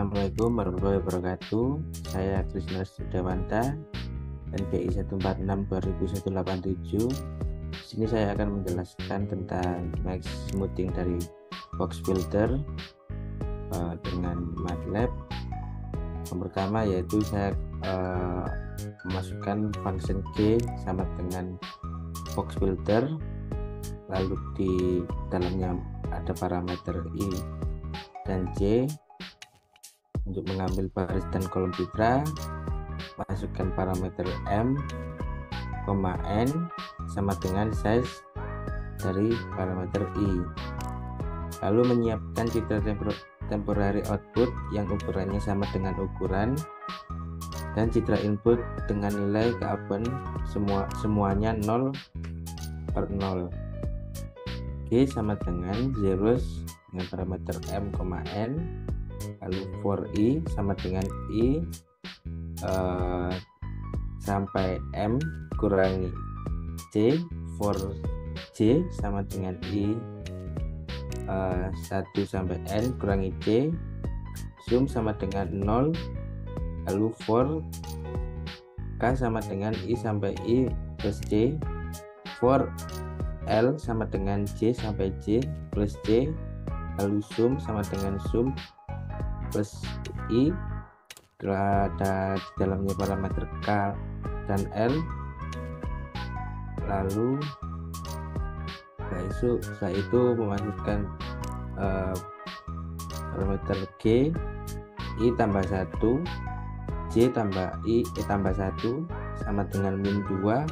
Assalamualaikum warahmatullahi wabarakatuh. Saya Krisna Sudawanta, NPI 146 2087. Di sini saya akan menjelaskan tentang max smoothing dari box filter dengan MATLAB. Yang pertama yaitu saya memasukkan function G sama dengan box filter, lalu di dalamnya ada parameter I dan J. Untuk mengambil baris dan kolom citra, masukkan parameter M, N sama dengan size dari parameter I. Lalu menyiapkan citra temporary output yang ukurannya sama dengan ukuran, dan citra input dengan nilai keabahan semuanya 0/0. G sama dengan zeros dengan parameter M, N. Lalu for I sama dengan I sampai M kurangi C. For J sama dengan I 1 sampai N kurangi C. Zoom sama dengan 0. Lalu for K sama dengan I sampai I plus J. For L sama dengan J sampai J plus J. Lalu zoom sama dengan zoom plus I. Ada di dalamnya parameter K dan L. Lalu setelah itu memasukkan parameter G, I tambah 1, J tambah I tambah 1 sama dengan min 2,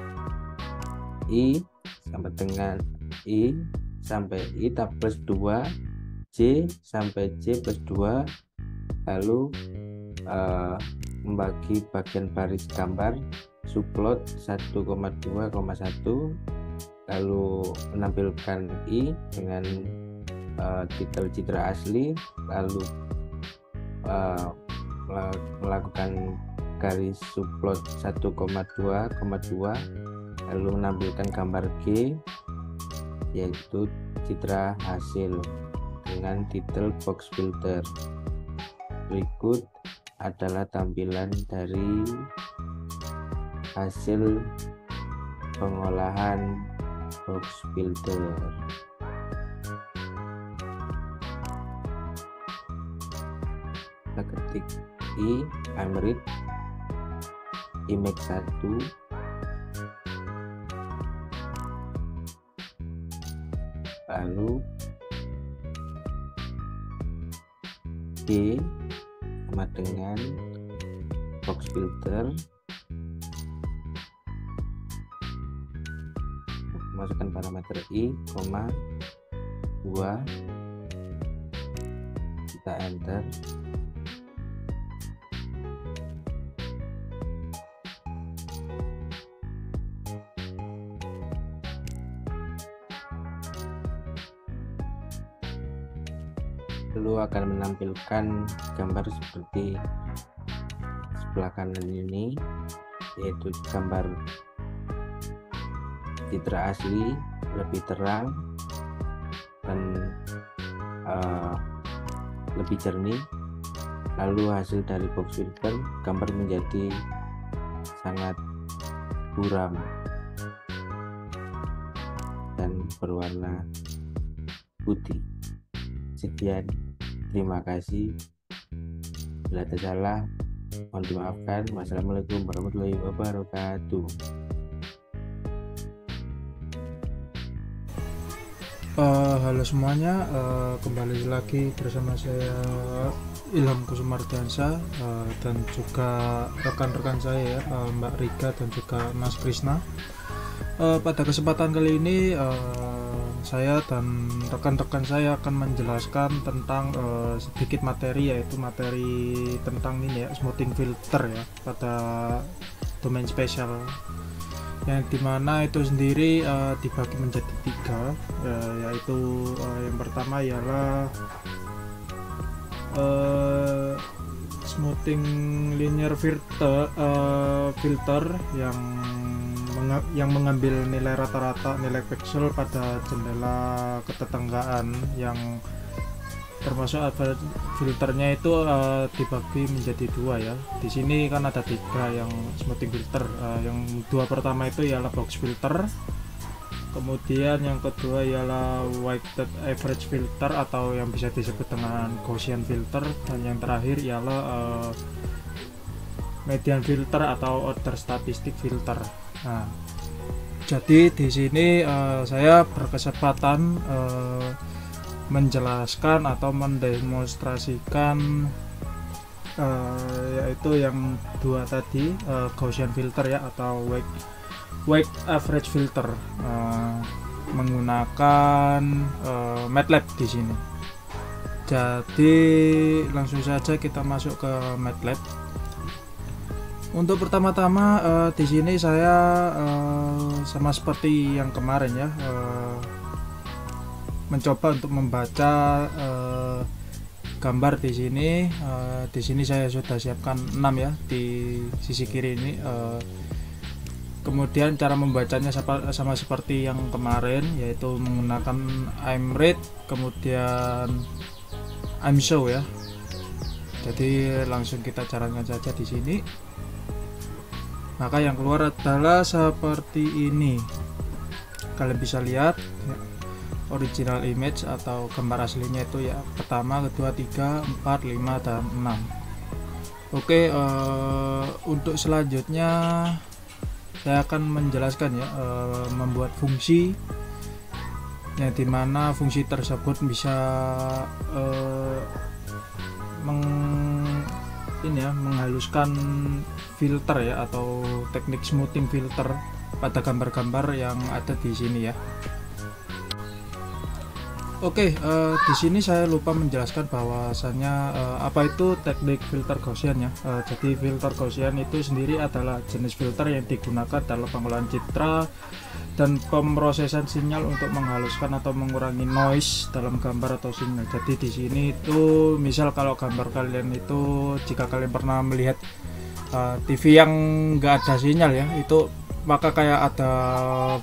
I sama dengan I sampai I plus 2, J sampai J plus 2. Lalu membagi bagian baris gambar subplot 1,2,1, lalu menampilkan I dengan titel citra asli, lalu melakukan garis subplot 1,2,2, lalu menampilkan gambar G yaitu citra hasil dengan titel box filter. Berikut adalah tampilan dari hasil pengolahan box filter. Kita ketik image image 1, lalu D sama dengan box filter, masukkan parameter I, 2, kita enter. Lalu akan menampilkan gambar seperti sebelah kanan ini, yaitu gambar citra asli lebih terang dan lebih jernih. Lalu hasil dari box filter, gambar menjadi sangat buram dan berwarna putih. Sekian, terima kasih. Bila ada salah, mohon dimaafkan. Wassalamualaikum warahmatullahi wabarakatuh. Halo semuanya, kembali lagi bersama saya Ilham Kusumardiansyah dan juga rekan-rekan saya Mbak Rika dan juga Mas Krisna. Pada kesempatan kali ini saya dan rekan-rekan saya akan menjelaskan tentang sedikit materi, yaitu materi tentang ini ya, smoothing filter ya, pada domain spesial, yang dimana itu sendiri dibagi menjadi 3, yaitu yang pertama ialah smoothing linear filter yang mengambil nilai rata-rata nilai pixel pada jendela ketetanggaan yang termasuk average filternya itu dibagi menjadi dua ya. Di sini kan ada 3 yang smoothing filter. Yang 2 pertama itu ialah box filter, kemudian yang kedua ialah weighted average filter atau yang bisa disebut dengan Gaussian filter, dan yang terakhir ialah median filter atau order statistic filter. Nah, jadi di sini saya berkesempatan menjelaskan atau mendemonstrasikan yaitu yang 2 tadi, Gaussian filter ya, atau weight average filter, menggunakan MATLAB di sini. Jadi langsung saja kita masuk ke MATLAB. Untuk pertama-tama di sini saya sama seperti yang kemarin ya, mencoba untuk membaca gambar di sini. Di sini saya sudah siapkan 6 ya di sisi kiri ini. Kemudian cara membacanya sama seperti yang kemarin, yaitu menggunakan I'm read, kemudian I'm show ya. Jadi langsung kita jalankan saja di sini. Maka yang keluar adalah seperti ini. Kalian bisa lihat ya, original image atau gambar aslinya itu ya, pertama, kedua, 3, 4, 5, dan 6. Oke, untuk selanjutnya saya akan menjelaskan ya, membuat fungsi yang dimana fungsi tersebut bisa menghaluskan filter ya, atau teknik smoothing filter pada gambar-gambar yang ada di sini ya. Oke, di sini saya lupa menjelaskan bahwasannya apa itu teknik filter Gaussian ya. Jadi filter Gaussian itu sendiri adalah jenis filter yang digunakan dalam pengolahan citra dan pemrosesan sinyal untuk menghaluskan atau mengurangi noise dalam gambar atau sinyal. Jadi di sini itu misal kalau gambar kalian itu, jika kalian pernah melihat TV yang enggak ada sinyal ya, itu maka kayak ada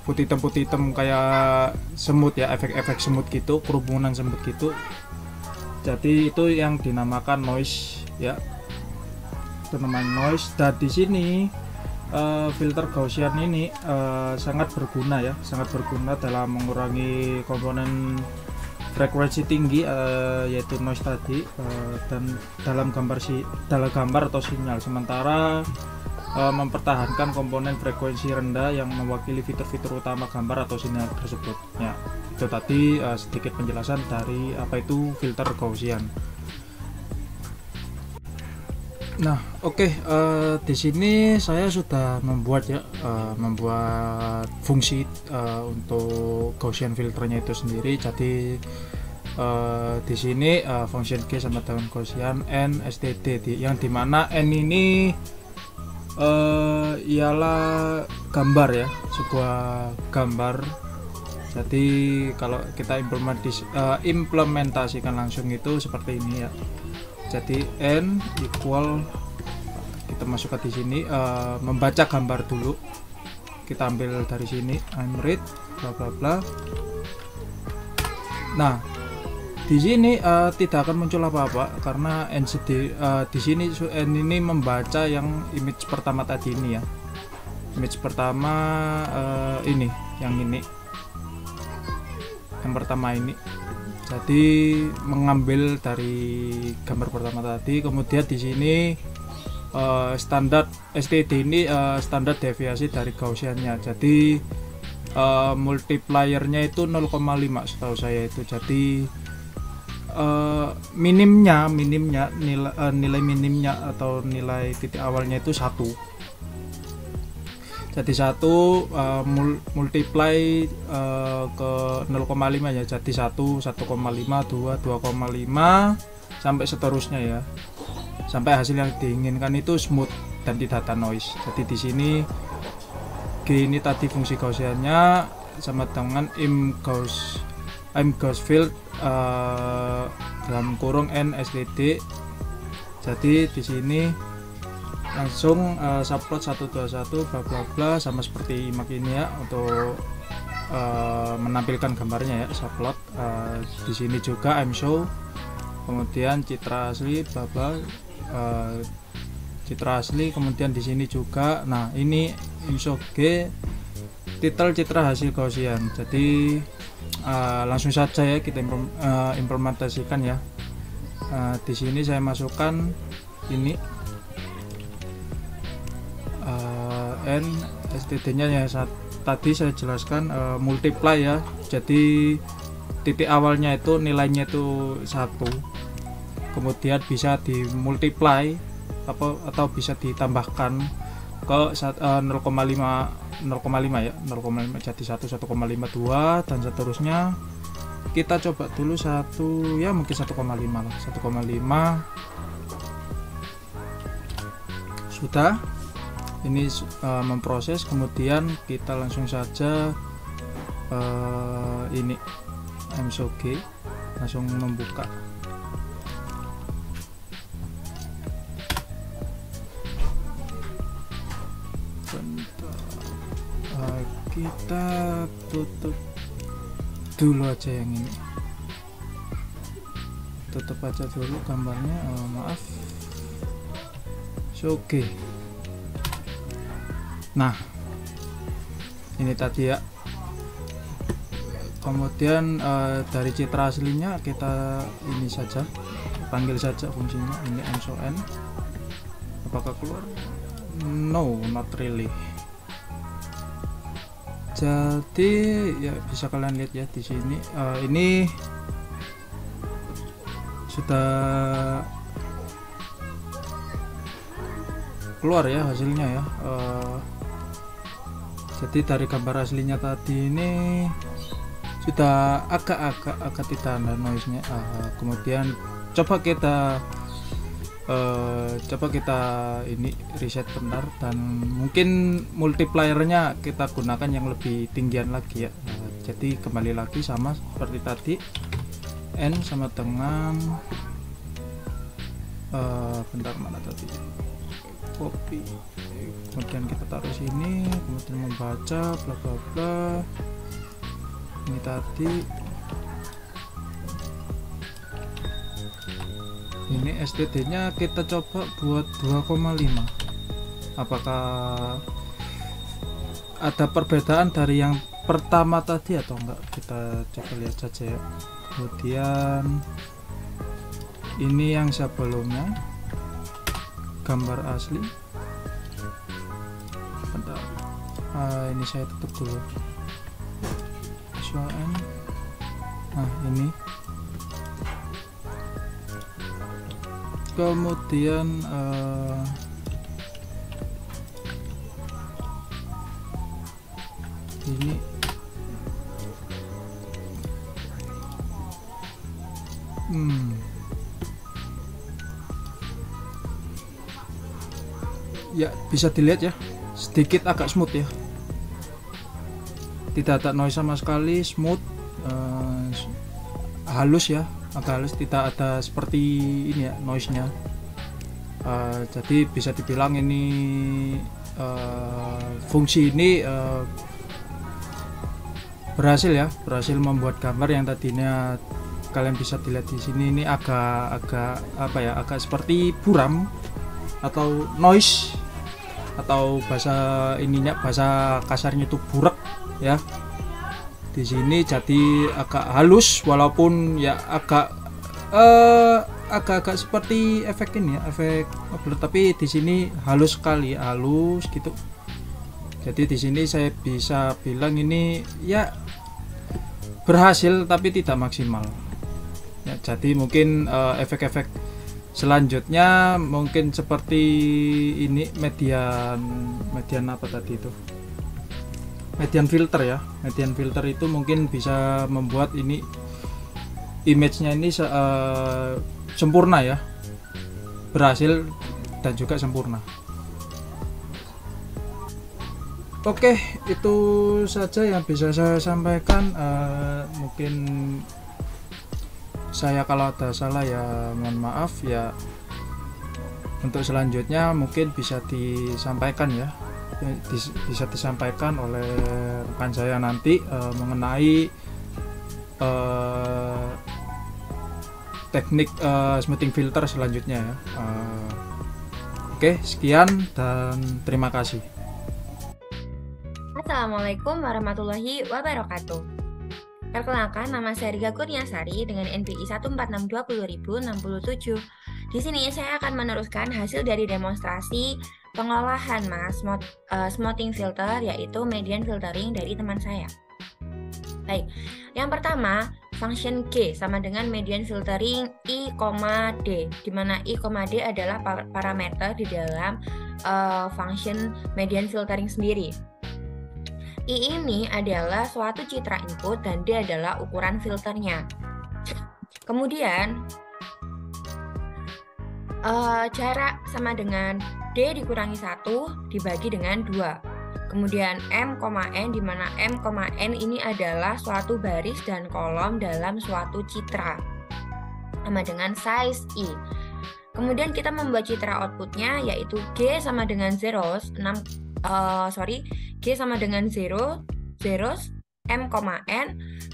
putih hitam kayak semut ya, efek-efek semut gitu, kerumunan semut gitu. Jadi itu yang dinamakan noise ya, itu namanya noise. Dan di sini filter Gaussian ini sangat berguna ya, sangat berguna dalam mengurangi komponen frekuensi tinggi yaitu noise tadi, dan dalam gambar atau sinyal, sementara mempertahankan komponen frekuensi rendah yang mewakili fitur-fitur utama gambar atau sinyal tersebut ya. Itu tadi sedikit penjelasan dari apa itu filter Gaussian. Nah, oke, di sini saya sudah membuat ya, membuat fungsi untuk Gaussian filternya itu sendiri. Jadi di sini function G sama dengan Gaussian N STD, yang dimana N ini ialah gambar ya, sebuah gambar. Jadi kalau kita implementasikan langsung itu seperti ini ya. Jadi N equal, kita masukkan di sini, membaca gambar dulu. Kita ambil dari sini I'm read bla bla bla. Nah, di sini tidak akan muncul apa-apa karena NCD di sini N ini membaca yang image pertama tadi ini ya. Image pertama ini, yang pertama ini. Jadi mengambil dari gambar pertama tadi, kemudian di sini standar STD ini standar deviasi dari Gaussiannya. Jadi multipliernya itu 0,5 setahu saya itu. Jadi minimnya nilai minimnya atau nilai titik awalnya itu 1. Jadi 1 multiply ke 0,5 ya, jadi 1, 1,5, 2, 2,5 sampai seterusnya ya, sampai hasil yang diinginkan itu smooth dan tidak ada noise. Jadi di sini G ini tadi fungsi Gaussiannya sama dengan I'm Gauss field dalam kurung N STD. Jadi di sini langsung subplot 121 bla bla bla sama seperti imak ini ya, untuk menampilkan gambarnya ya, subplot. Di sini juga I'm show kemudian citra asli bubble, citra asli, kemudian di sini juga. Nah, ini IMSOG titel citra hasil Gaussian. Jadi langsung saja ya kita implementasikan ya. Di sini saya masukkan ini n std-nya ya, tadi saya jelaskan multiply ya. Jadi titik awalnya itu nilainya itu 1, kemudian bisa dimultiply atau bisa ditambahkan ke 0,5 ya, 0,5 jadi 1,52 dan seterusnya. Kita coba dulu satu ya, mungkin 1,5 lah, 1,5 sudah. Ini memproses, kemudian kita langsung saja ini IMSOG langsung membuka. Kita tutup dulu aja yang ini, tutup aja dulu gambarnya, maaf. Oke. Nah, ini tadi ya. Kemudian dari citra aslinya kita ini saja, panggil saja fungsinya ini IMSON. Apakah keluar? No, not really. Jadi ya bisa kalian lihat ya di sini, ini sudah keluar ya hasilnya ya. Jadi dari gambar aslinya tadi ini sudah agak tidak ada noise-nya. Kemudian coba kita ini reset bentar, dan mungkin multipliernya kita gunakan yang lebih tinggian lagi ya. Jadi kembali lagi sama seperti tadi, n sama dengan bentar, mana tadi, copy, kemudian kita taruh sini, kemudian membaca bla bla bla. Ini tadi ini STD nya kita coba buat 2,5. apakah ada perbedaan dari yang pertama tadi atau enggak, kita coba lihat saja ya. Kemudian ini yang sebelumnya gambar asli. Bentar, ini saya tutup dulu. Soalnya ini kemudian ini ya bisa dilihat ya, sedikit agak smooth ya, tidak ada noise sama sekali, smooth, halus ya, agak halus, tidak ada seperti ini ya noise nya. Jadi bisa dibilang ini fungsi ini berhasil ya, berhasil membuat gambar yang tadinya kalian bisa dilihat di sini ini agak apa ya, agak seperti buram atau noise, atau bahasa ininya, bahasa kasarnya itu burak ya. Di sini jadi agak halus, walaupun ya agak seperti efek ini ya, efek blur, tapi di sini halus sekali, halus gitu. Jadi di sini saya bisa bilang ini ya berhasil tapi tidak maksimal ya. Jadi mungkin efek-efek selanjutnya mungkin seperti ini, median apa tadi itu, median filter ya. Median filter itu mungkin bisa membuat ini image-nya ini sempurna ya, berhasil dan juga sempurna. Oke, itu saja yang bisa saya sampaikan. Mungkin saya kalau ada salah ya mohon maaf ya. Untuk selanjutnya mungkin bisa disampaikan ya, bisa disampaikan oleh rekan saya nanti mengenai teknik smoothing filter selanjutnya ya. Oke, sekian dan terima kasih. Assalamualaikum warahmatullahi wabarakatuh. Perkenalkan, nama saya Riga Kurniasari dengan NPI 146200067. Di sini saya akan meneruskan hasil dari demonstrasi pengolahan smoothing filter, yaitu median filtering dari teman saya. Baik, yang pertama, function G sama dengan median filtering I, D, di mana I, D adalah parameter di dalam function median filtering sendiri. I ini adalah suatu citra input dan D adalah ukuran filternya. Kemudian jarak sama dengan D dikurangi 1 dibagi dengan 2. Kemudian M, N, di mana M, N ini adalah suatu baris dan kolom dalam suatu citra sama dengan size I. Kemudian kita membuat citra outputnya, yaitu G sama dengan zeros, G sama dengan 0, zeros, M, N.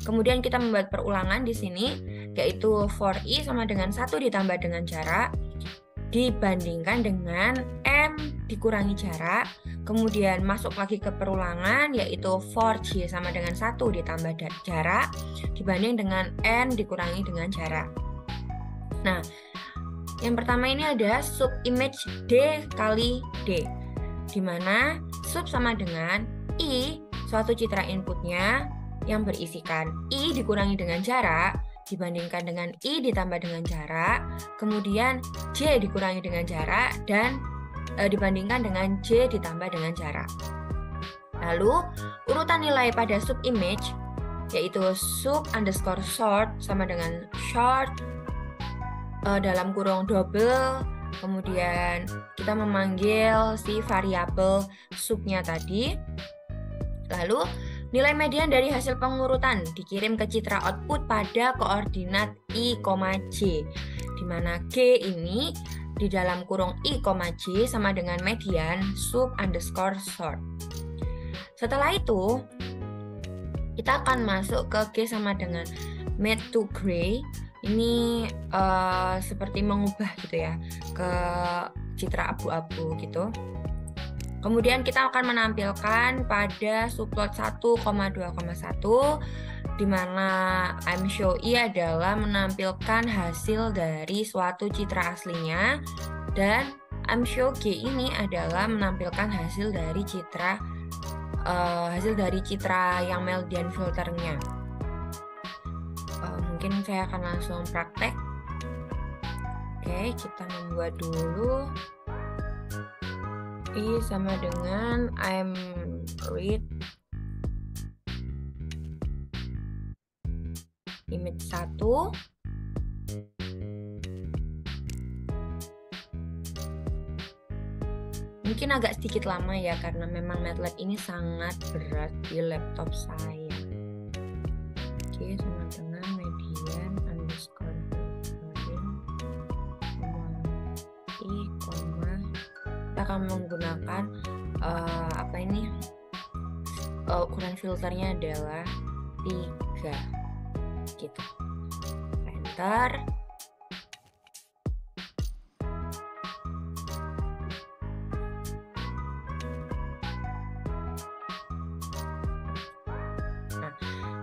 Kemudian kita membuat perulangan di sini, yaitu for I sama dengan 1 ditambah dengan jarak dibandingkan dengan M dikurangi jarak. Kemudian masuk lagi ke perulangan, yaitu for J sama dengan 1 ditambah jarak dibanding dengan N dikurangi dengan jarak. Nah, yang pertama ini ada sub image D kali D, di mana sub sama dengan I, suatu citra inputnya yang berisikan I dikurangi dengan jarak dibandingkan dengan I ditambah dengan jarak, kemudian J dikurangi dengan jarak, dan dibandingkan dengan J ditambah dengan jarak. Lalu urutan nilai pada sub image, yaitu sub underscore short sama dengan short dalam kurung double, kemudian kita memanggil si variabel subnya tadi. Lalu nilai median dari hasil pengurutan dikirim ke citra output pada koordinat I, J, di mana G ini di dalam kurung I, J sama dengan median sub underscore short. Setelah itu, kita akan masuk ke G sama dengan made to gray. Ini seperti mengubah gitu ya ke citra abu-abu gitu. Kemudian kita akan menampilkan pada subplot 1,2,1, di mana I'm show I adalah menampilkan hasil dari suatu citra aslinya, dan I'm show G ini adalah menampilkan hasil dari citra yang median filternya. Mungkin saya akan langsung praktek. Oke, kita membuat dulu I sama dengan I'm read image 1. Mungkin agak sedikit lama ya, karena memang MATLAB ini sangat berat di laptop saya. Oke, sama dengan median underscore I, kita akan menggunakan ukuran filternya adalah 3 gitu. Enter.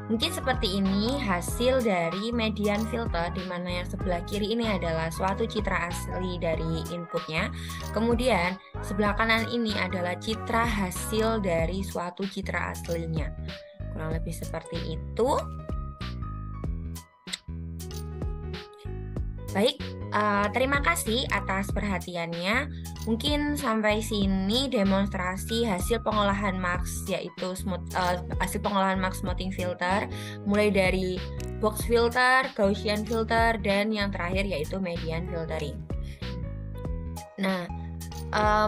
Mungkin seperti ini hasil dari median filter, di mana yang sebelah kiri ini adalah suatu citra asli dari inputnya. Kemudian sebelah kanan ini adalah citra hasil dari suatu citra aslinya. Kurang lebih seperti itu. Baik, terima kasih atas perhatiannya. Mungkin sampai sini demonstrasi hasil pengolahan max, yaitu hasil pengolahan max smoothing filter, mulai dari box filter, Gaussian filter, dan yang terakhir yaitu median filtering. Nah,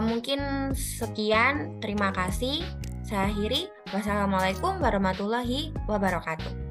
mungkin sekian. Terima kasih. Saya akhiri. Wassalamualaikum warahmatullahi wabarakatuh.